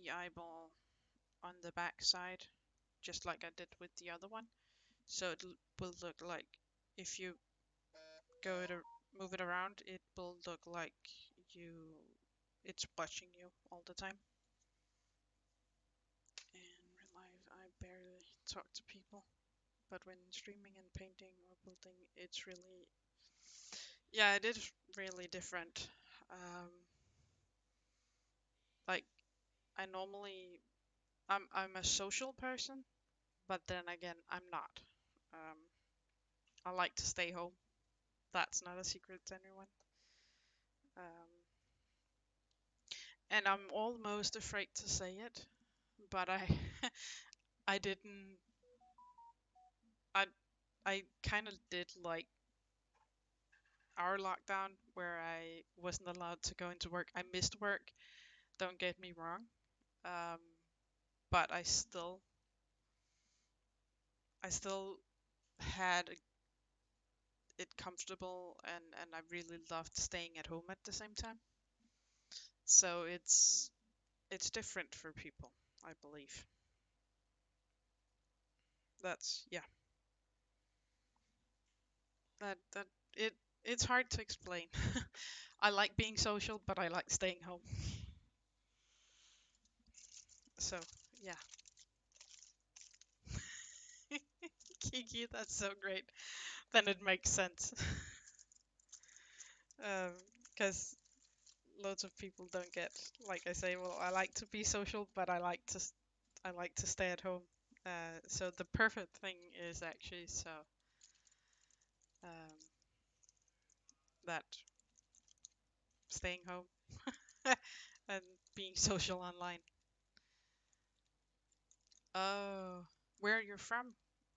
the eyeball on the back side, just like I did with the other one. So it will look like, if you move it around, it will look like you it's watching you all the time. In real life, I barely talk to people, but when streaming and painting or building, it's really, yeah, it is really different. Um, like I normally, I'm a social person, but then again, I'm not. Um, I like to stay home. That's not a secret to anyone. Um, and I'm almost afraid to say it, but I, I didn't. I I kind of did like our lockdown where I wasn't allowed to go into work. I missed work. Don't get me wrong. Um, but I still had it comfortable, and I really loved staying at home at the same time. So it's different for people, I believe. That's yeah. That it it's hard to explain. I like being social, but I like staying home. So yeah. Kiki, that's so great. Then it makes sense. Because loads of people don't get, like I say, well, I like to be social, but I like to stay at home. So the perfect thing is actually um, that staying home and being social online. Oh, where you're from,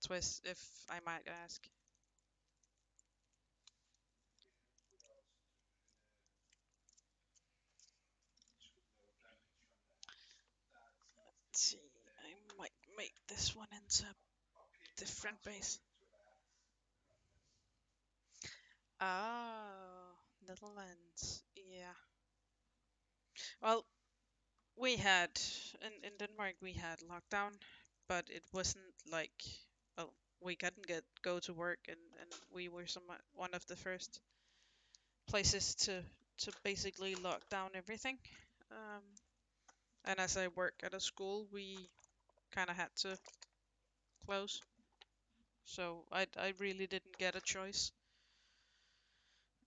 Twist, if I might ask. Let's see, I might make this one into a different base. Oh, Netherlands. Yeah. Well, we had in Denmark we had lockdown, but it wasn't like, oh, we couldn't go to work, and we were one of the first places to basically lock down everything. Um, and as I work at a school, we kind of had to close, so I really didn't get a choice.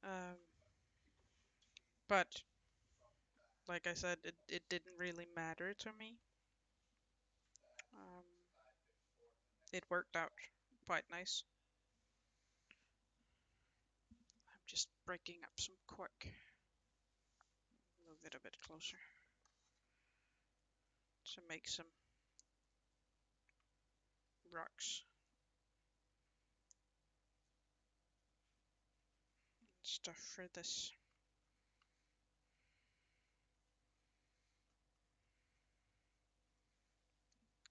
Um, but like I said, it didn't really matter to me. Um, it worked out quite nice. I'm just breaking up some cork. Move it a bit closer to make some rocks and stuff for this.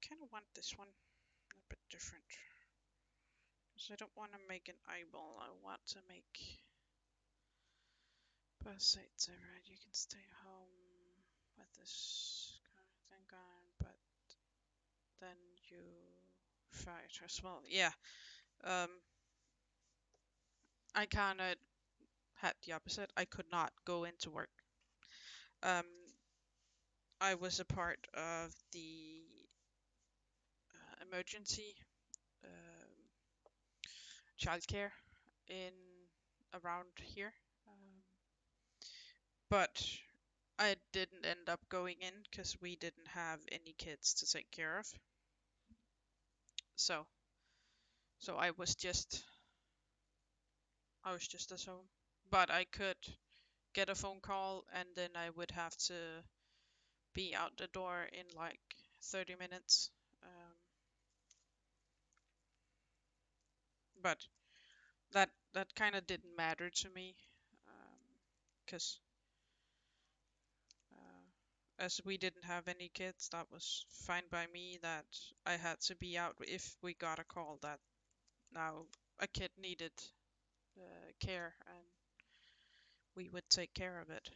Kind of want this one a bit different, because I don't want to make an eyeball. I want to make both sides. Alright, you can stay home with this kind of thing on, but then you fight as well. Yeah. Um, I kind of had the opposite. I could not go into work. Um, I was a part of the emergency childcare in around here, but I didn't end up going in because we didn't have any kids to take care of. So so I was just at home, but I could get a phone call and then I would have to be out the door in like 30 minutes. Um, but that kind of didn't matter to me, because as we didn't have any kids, that was fine by me. That I had to be out if we got a call that now a kid needed care, and we would take care of it,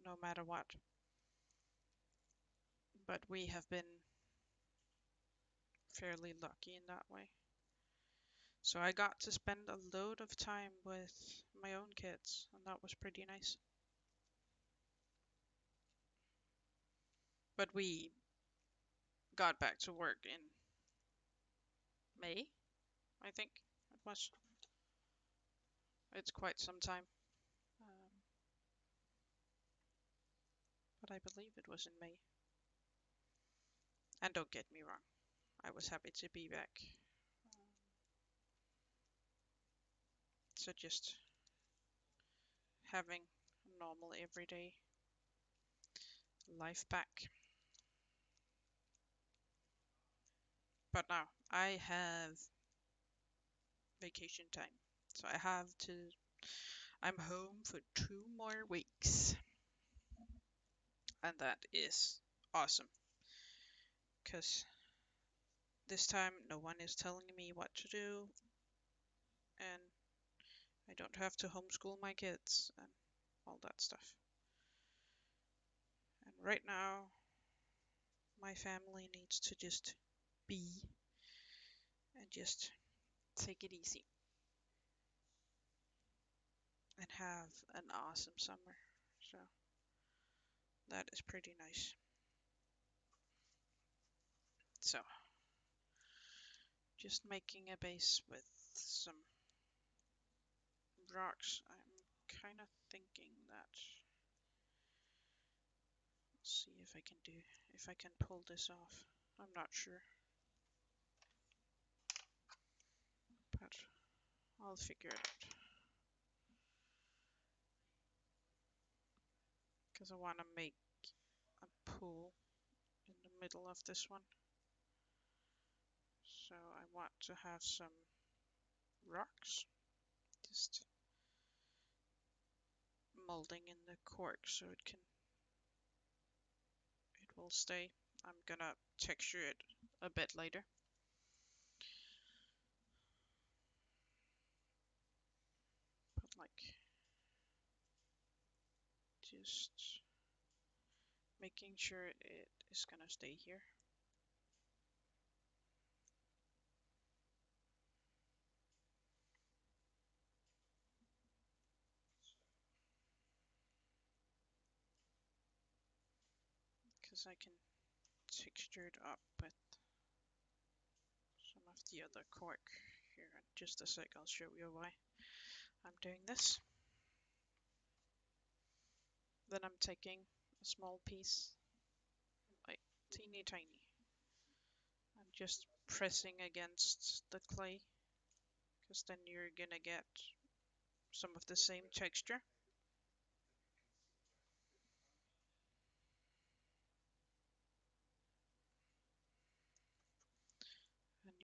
no matter what. but we have been fairly lucky in that way. So I got to spend a load of time with my own kids, and that was pretty nice. But we got back to work in May, I think it was. It's quite some time. Um, but I believe it was in May. And don't get me wrong, I was happy to be back. So just having a normal everyday life back. But now I have vacation time. So I'm home for 2 more weeks. And that is awesome. Because this time no one is telling me what to do. And I don't have to homeschool my kids and all that stuff. And right now, my family needs to just be and just take it easy and have an awesome summer. So that is pretty nice. So just making a base with some rocks. I'm kind of thinking that. Let's see if I can pull this off. I'm not sure, but I'll figure it out. Because I want to make a pool in the middle of this one. So I want to have some rocks just molding in the cork so it will stay. I'm gonna texture it a bit later. But like just making sure it is gonna stay here. Because I can texture it up with some of the other cork here in just a sec. I'll show you why I'm doing this. Then I'm taking a small piece, like teeny tiny, and just pressing against the clay, because then you're gonna get some of the same texture.